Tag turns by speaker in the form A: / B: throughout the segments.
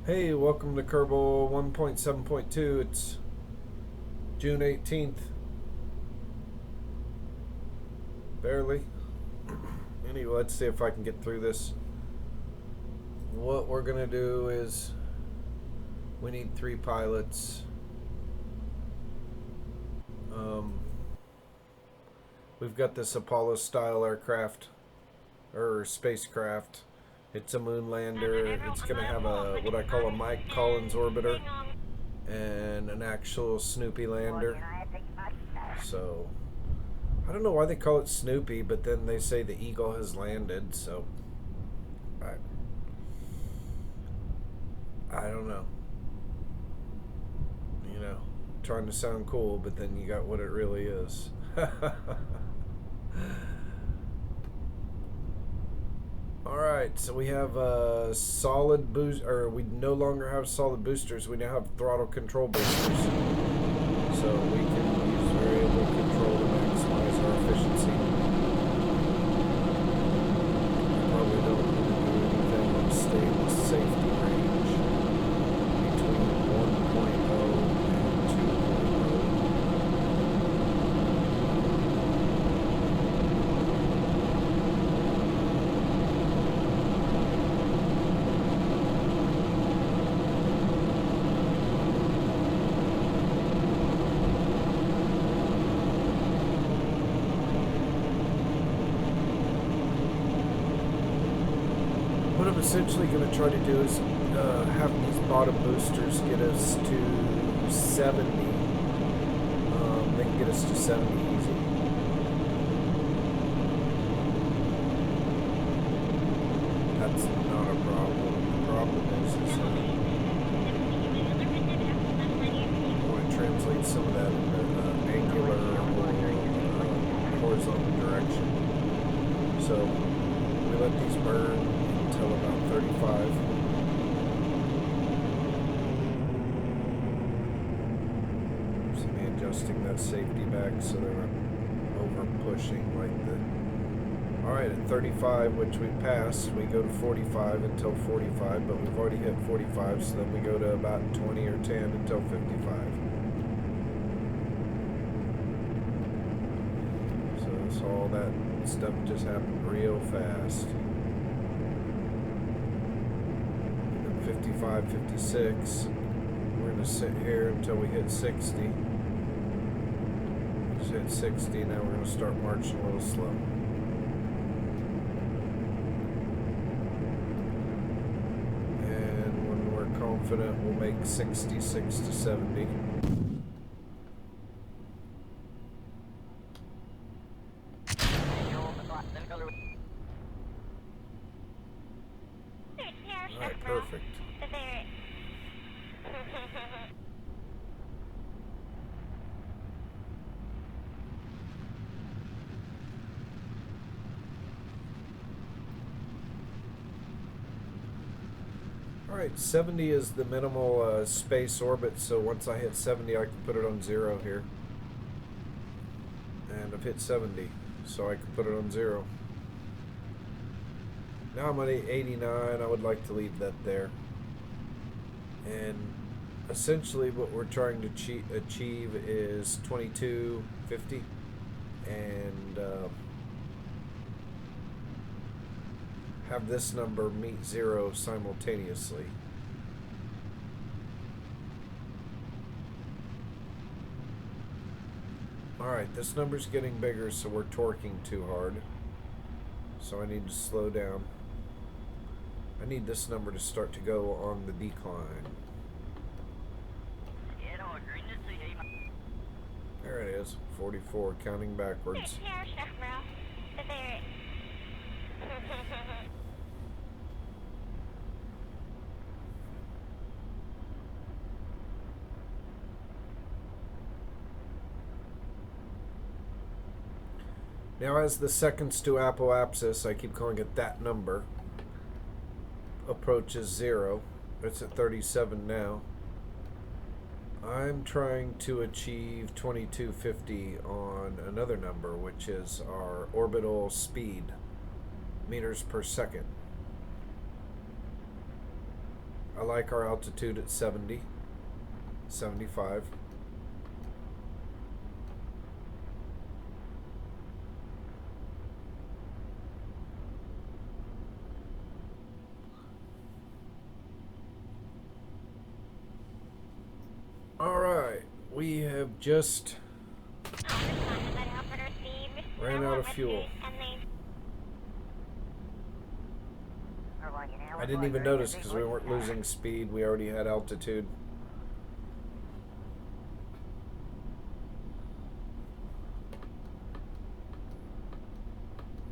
A: Hey, welcome to Kerbal 1.7.2. It's June 18th. Barely. Anyway, let's see if I can get through this. What we're going to do is we need 3 pilots. We've got this Apollo style aircraft or spacecraft. It's a moon lander. It's going to have a what I call a Mike Collins orbiter and an actual Snoopy lander. So I don't know why they call it Snoopy, but then they say the Eagle has landed, so I don't know. You know, trying to sound cool, but then you got what it really is. All right, so we have solid boost, or we no longer have solid boosters. We now have throttle control boosters, so we can use variable control to maximize our efficiency. Probably don't need to do anything and stay in the safety range between 1.0 and 2.0. What I'm essentially going to try to do is have these bottom boosters get us to 70. They can get us to 70 easy. That's not a problem. The problem is I want to translate some of that into angular or horizontal direction. So we let these burn until about 35. So me adjusting that safety back so they're not over pushing like the. Alright, at 35, which we passed, we go to 45 until 45, but we've already hit 45, so then we go to about 20 or 10 until 55. So all that stuff just happened real fast. 55, 56. We're going to sit here until we hit 60. We just hit 60. Now we're going to start marching a little slow. And when we're confident, we'll make 66 to 70. Alright, perfect. Alright, 70 is the minimal space orbit, so once I hit 70 I can put it on 0 here. And I've hit 70, so I can put it on 0. Now I'm at 89, I would like to leave that there. And essentially what we're trying to achieve is 2250 and have this number meet 0 simultaneously. Alright, this number's getting bigger, so we're torquing too hard. So I need to slow down. I need this number to start to go on the decline. There it is, 44, counting backwards. Now as the seconds to apoapsis, I keep calling it that number, approaches 0. It's at 37 now. I'm trying to achieve 2250 on another number, which is our orbital speed, meters per second. I like our altitude at 70, 75. All right, we have just ran out of fuel. I didn't even notice because we weren't losing speed. We already had altitude.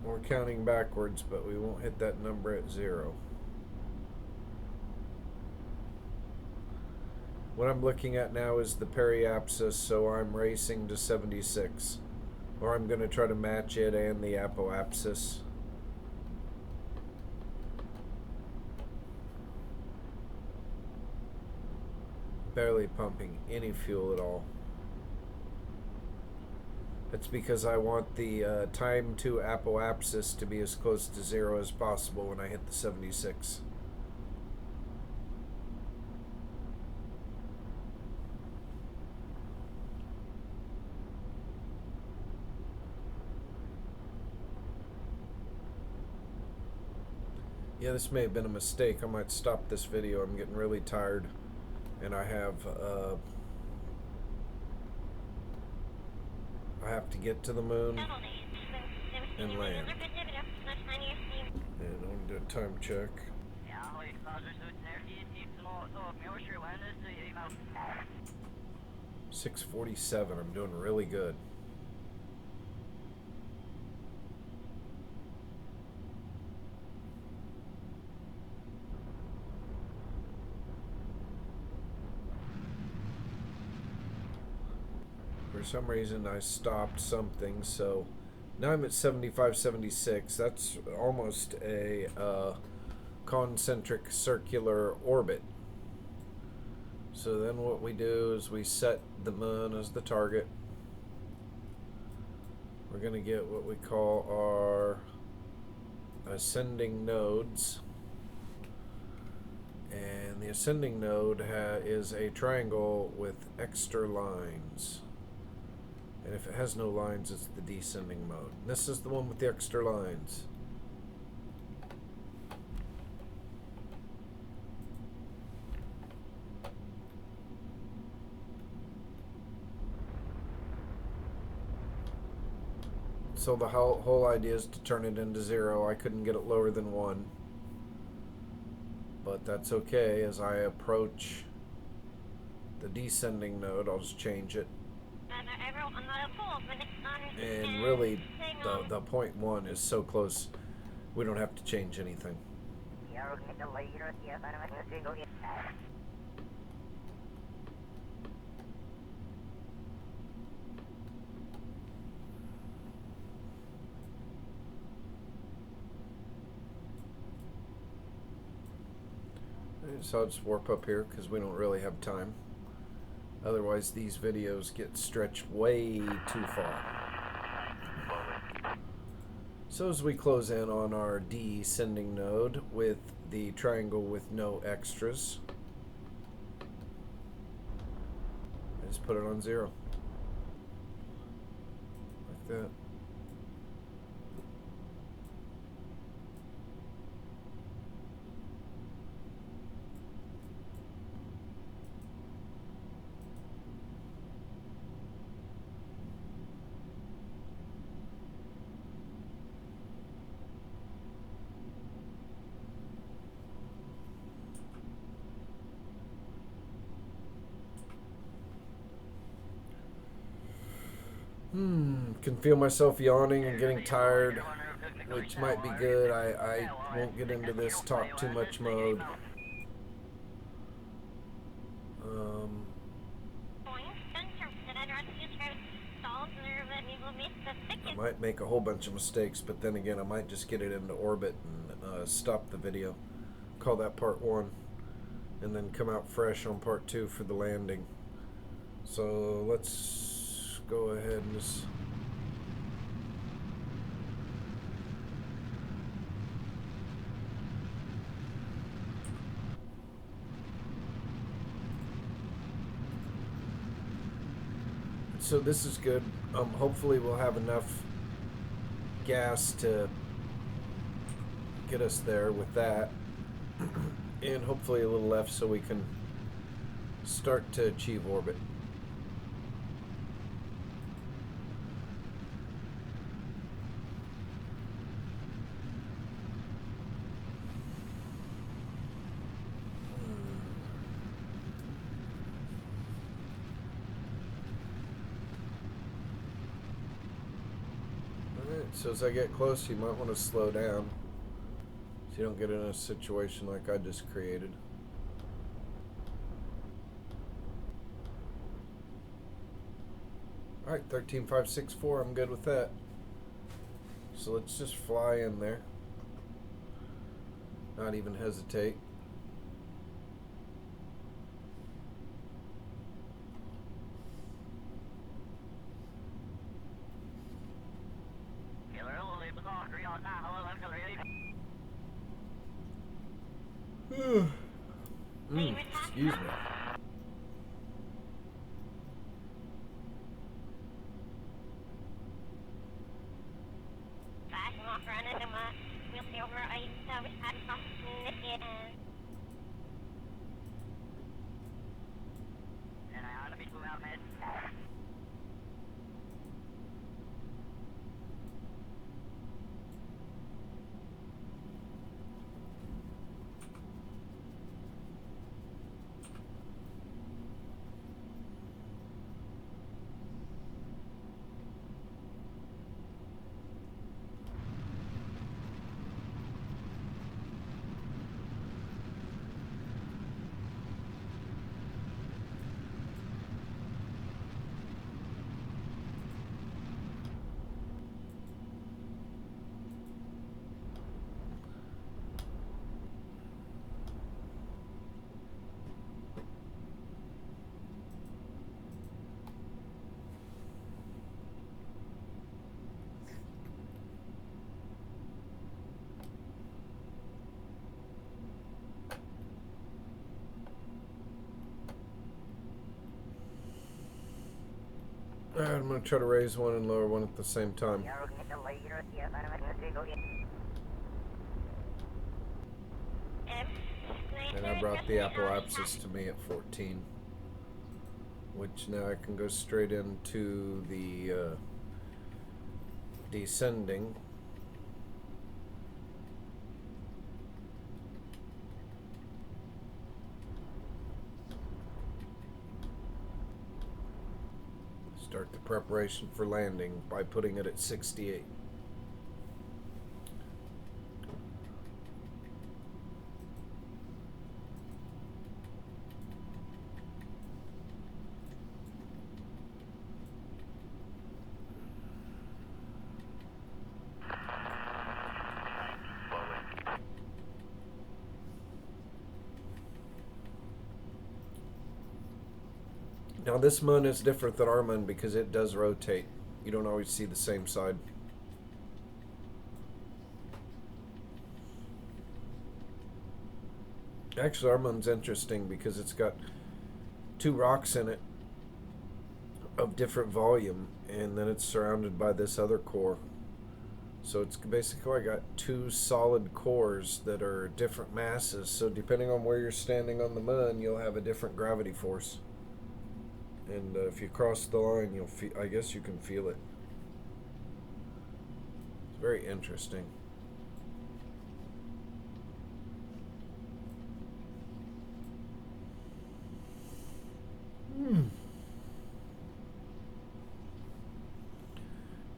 A: We're counting backwards, but we won't hit that number at 0. What I'm looking at now is the periapsis, so I'm racing to 76. Or I'm going to try to match it and the apoapsis. Barely pumping any fuel at all. That's because I want the time to apoapsis to be as close to 0 as possible when I hit the 76. Yeah, this may have been a mistake. I might stop this video. I'm getting really tired. And I have to get to the moon and land. And I'm going to do a time check. 6:47. I'm doing really good. For some reason I stopped something, so now I'm at 75, 76. That's almost a concentric circular orbit. So then what we do is we set the moon as the target. We're going to get what we call our ascending nodes. And the ascending node is a triangle with extra lines. And if it has no lines, it's the descending mode. This is the one with the extra lines. So the whole idea is to turn it into 0. I couldn't get it lower than 1. But that's okay. As I approach the descending node, I'll just change it. And really, the point 1 is so close, we don't have to change anything. So I'll just warp up here because we don't really have time. Otherwise, these videos get stretched way too far. So as we close in on our descending node with the triangle with no extras, I just put it on 0. Like that. Can feel myself yawning and getting tired, which might be good. I won't get into this talk too much mode. I might make a whole bunch of mistakes, but then again, I might just get it into orbit and stop the video. Call that part 1, and then come out fresh on part 2 for the landing. So let's go ahead and just... So this is good. Hopefully we'll have enough gas to get us there with that. And hopefully a little left so we can start to achieve orbit. So as I get close, you might want to slow down so you don't get in a situation like I just created. Alright, 13564, I'm good with that. So let's just fly in there. Not even hesitate. Excuse me. Alright, I'm going to try to raise one and lower one at the same time. And I brought the apoapsis to me at 14, which now I can go straight into the descending. Start the preparation for landing by putting it at 68. Now this moon is different than our moon because it does rotate. You don't always see the same side. Actually, our moon's interesting because it's got two rocks in it of different volume, and then it's surrounded by this other core. So it's basically got two solid cores that are different masses. So depending on where you're standing on the moon, you'll have a different gravity force. And if you cross the line, you'll feel, I guess you can feel it. It's very interesting.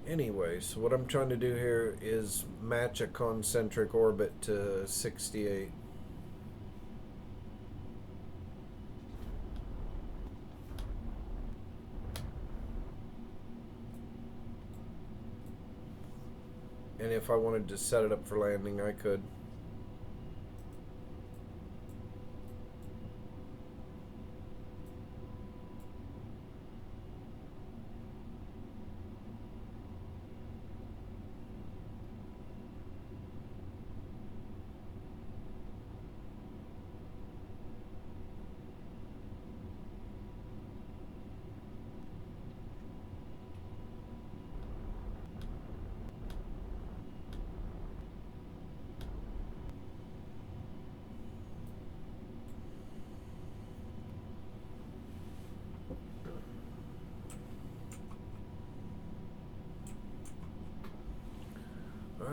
A: Anyway, so what I'm trying to do here is match a concentric orbit to 68. And if I wanted to set it up for landing, I could.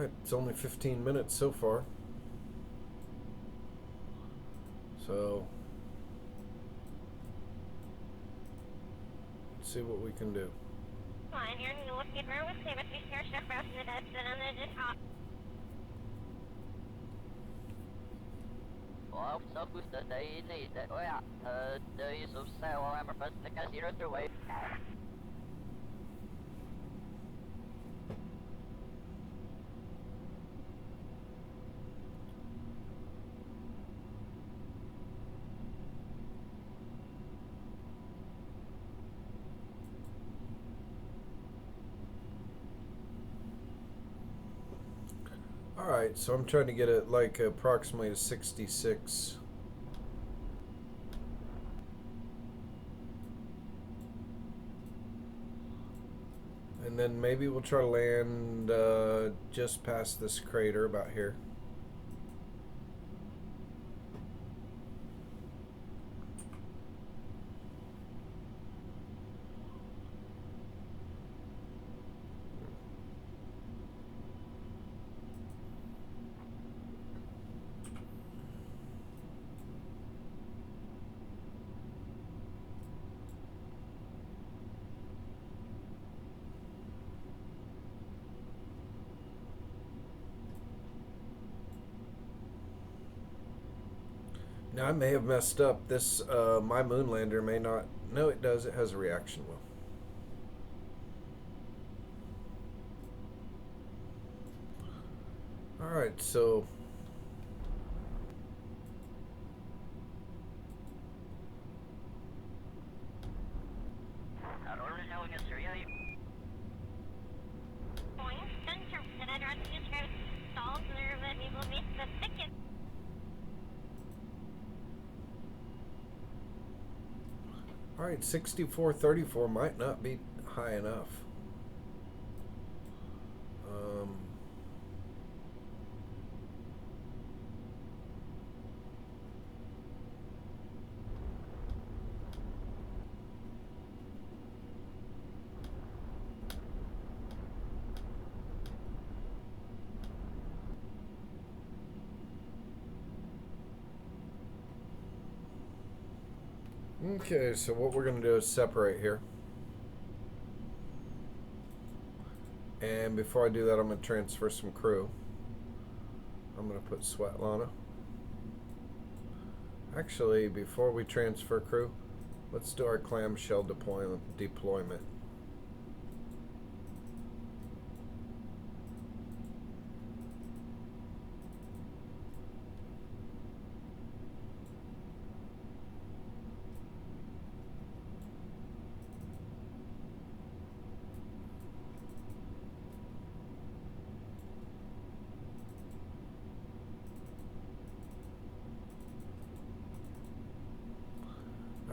A: Alright, it's only 15 minutes so far. So, let's see what we can do. Alright, so I'm trying to get it like approximately a 66. And then maybe we'll try to land just past this crater about here. Now I may have messed up. This my moon lander may not. No, it does. It has a reaction wheel. All right, so all right, 6434 might not be high enough. Okay, so what we're going to do is separate here. And before I do that, I'm going to transfer some crew. I'm going to put Svetlana. Actually, before we transfer crew, let's do our clamshell deployment.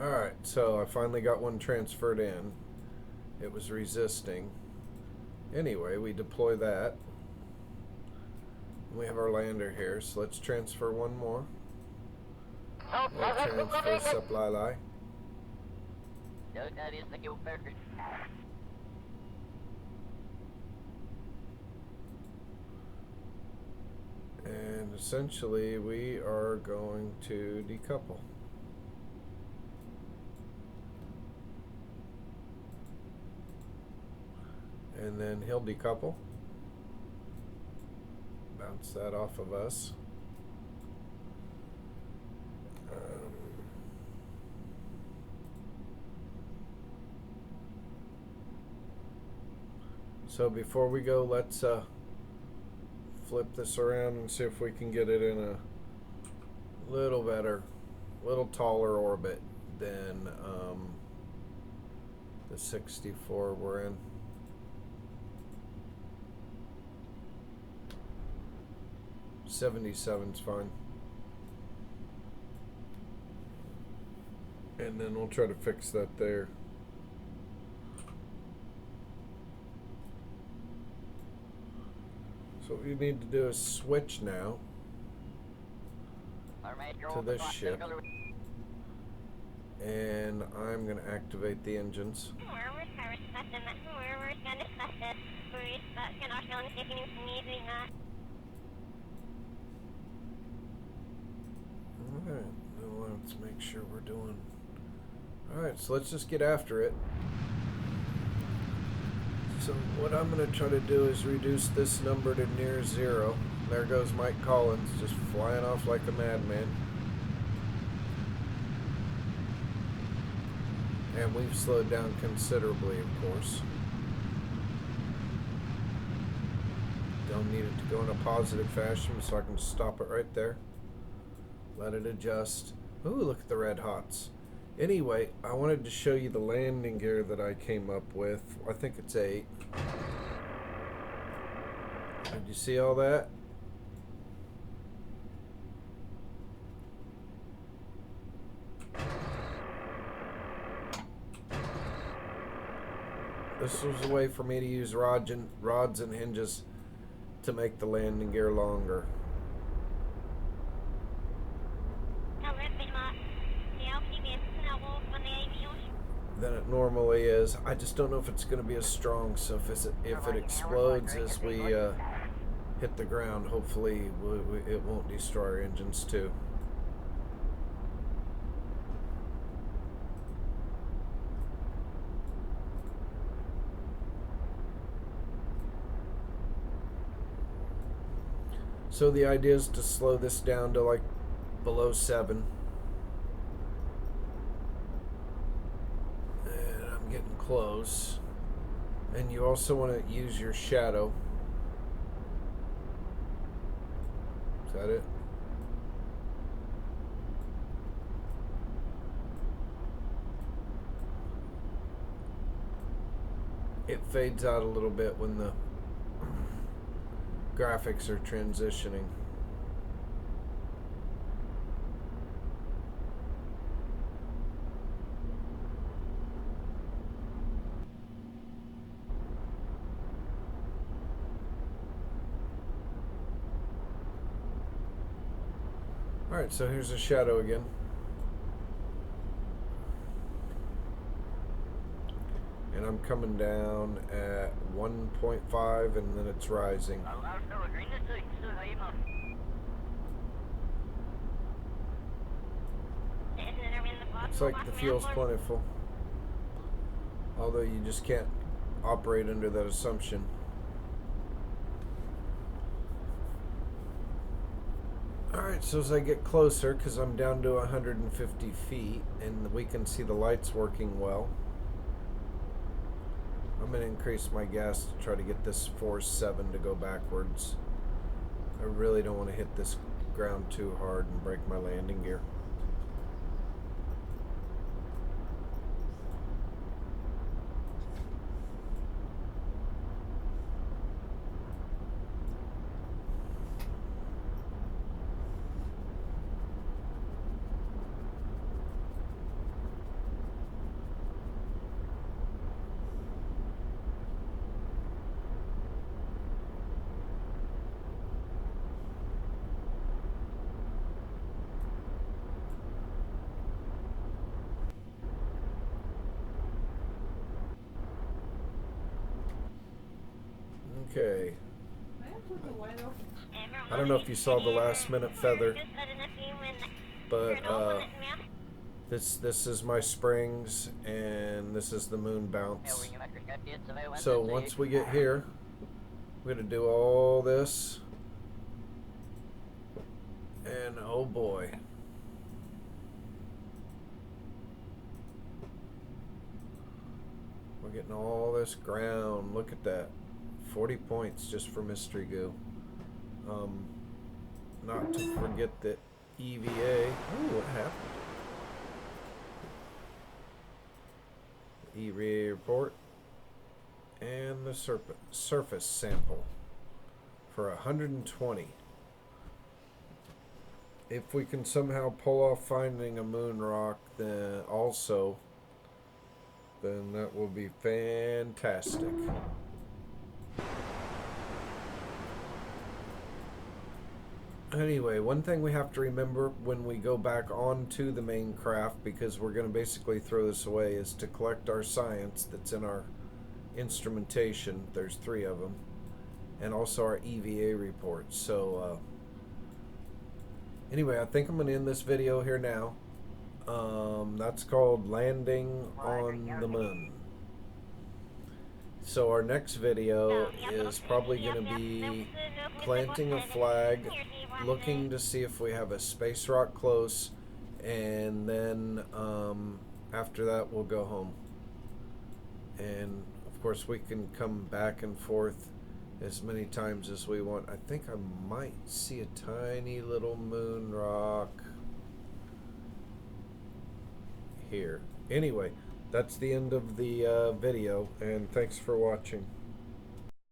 A: Alright, so I finally got one transferred in. It was resisting. Anyway, we deploy that. We have our lander here, so let's transfer one more. We'll transfer supply. And essentially we are going to decouple. And then he'll decouple. Bounce that off of us. So before we go, let's flip this around and see if we can get it in a little better, little taller orbit than the 64 we're in. '77's fine. And then we'll try to fix that there. So what we need to do is switch now to this ship. And I'm going to activate the engines. Alright, now let's make sure we're doing... Alright, so let's just get after it. So what I'm going to try to do is reduce this number to near 0. There goes Mike Collins, just flying off like a madman. And we've slowed down considerably, of course. Don't need it to go in a positive fashion, so I can stop it right there. Let it adjust. Ooh, look at the red hots. Anyway, I wanted to show you the landing gear that I came up with. I think it's 8. Did you see all that? This was a way for me to use rods and hinges to make the landing gear longer than it normally is. I just don't know if it's going to be as strong, so if it explodes as we hit the ground, hopefully it won't destroy our engines too. So the idea is to slow this down to like below 7. And I'm getting close. And you also want to use your shadow. Is that it? It fades out a little bit when the graphics are transitioning. Alright, so here's a shadow again. And I'm coming down at 1.5 and then it's rising. Looks like the fuel's plentiful. Although you just can't operate under that assumption. Alright, so as I get closer, because I'm down to 150 feet and we can see the lights working well, I'm going to increase my gas to try to get this force 7 to go backwards. I really don't want to hit this ground too hard and break my landing gear. Okay. I don't know if you saw the last minute feather, but this is my springs and this is the moon bounce. So once we get here, we're gonna do all this, and oh boy. We're getting all this ground. Look at that. 40 points just for mystery goo. Not to forget the EVA. Ooh, what happened? EVA report. And the surface sample for 120. If we can somehow pull off finding a moon rock, then that will be fantastic. Anyway, one thing we have to remember when we go back onto the main craft, because we're going to basically throw this away, is to collect our science that's in our instrumentation. There's 3 of them. And also our EVA reports. So, anyway, I think I'm going to end this video here now. That's called Landing on the Moon. So our next video is probably going to be planting a flag, looking to see if we have a space rock close, and then after that we'll go home. And of course we can come back and forth as many times as we want. I think I might see a tiny little moon rock here. Anyway, that's the end of the video, and thanks for watching.